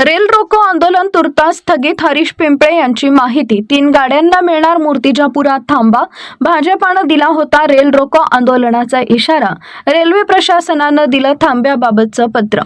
Rail रोको आंदोलन तुर्तास स्थगित, हरीश पिंपळे यांची माहिती। 3 गाड्यांना मिळणार मूर्तिजापुरात थांबा, भाजपानं दिला होता रेल रोको आंदोलनाचा इशारा, रेल्वे प्रशासनानं दिलं थांब्याबाबतचं पत्र।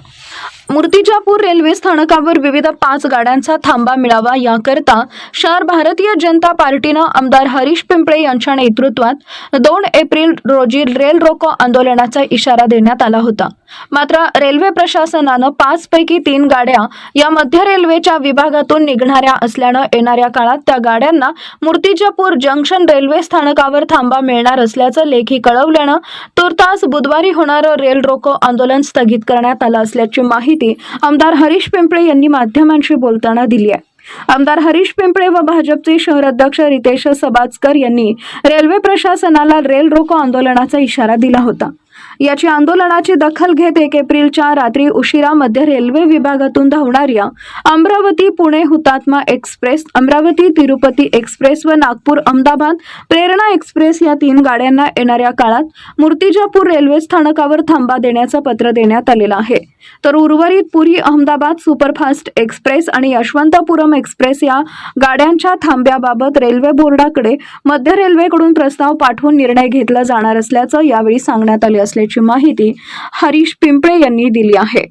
मूर्तिजापूर रेल्वे स्थानकावर विविध 5 गाड्यांचा थांबा मिळावा याकरता शहर भारतीय जनता पार्टीनं आमदार हरीश पिंपळे यांच्या नेतृत्वात 2 एप्रिल रोजी रेल रोको आंदोलनाचा इशारा देण्यात आला होता। मात्र रेल्वे प्रशासनानं 5 पैकी 3 गाड्या या मध्य रेल्वेच्या विभागातून निघणाऱ्या असल्यानं येणाऱ्या काळात त्या गाड्यांना मूर्तिजापूर जंक्शन रेल्वे स्थानकावर थांबा मिळणार असल्याचं लेखी कळवल्यानं तुर्तास बुधवारी होणारं रेल रोको आंदोलन स्थगित करण्यात आलं असल्याची माहिती आमदार हरीश पिंपळे यांनी माध्यमांशी बोलताना दिली आहे। आमदार हरीश पिंपळे व भाजपचे शहर अध्यक्ष रितेश सबाजकर यांनी रेल्वे प्रशासनाला रेल रोको आंदोलनाचा इशारा दिला होता। याची आंदोलनाची दखल घेत 1 एप्रिलच्या रात्री उशिरा मध्य रेल्वे विभागातून धावणाऱ्या अमरावती पुणे हुतात्मा एक्सप्रेस, अमरावती तिरुपती एक्सप्रेस व नागपूर अहमदाबाद प्रेरणा एक्सप्रेस या 3 गाड्यांना येणाऱ्या काळात मूर्तिजापूर रेल्वे स्थानकावर थांबा देण्याचं पत्र देण्यात आलेलं आहे। तर उर्वरित पुरी अहमदाबाद सुपरफास्ट एक्सप्रेस आणि यशवंतपुरम एक्सप्रेस या गाड्यांच्या थांब्याबाबत रेल्वे बोर्डाकडे मध्य रेल्वेकडून प्रस्ताव पाठवून निर्णय घेतला जाणार असल्याचं यावेळी सांगण्यात आले असल्याची माहिती हरीश पिंपळे यांनी दिली आहे।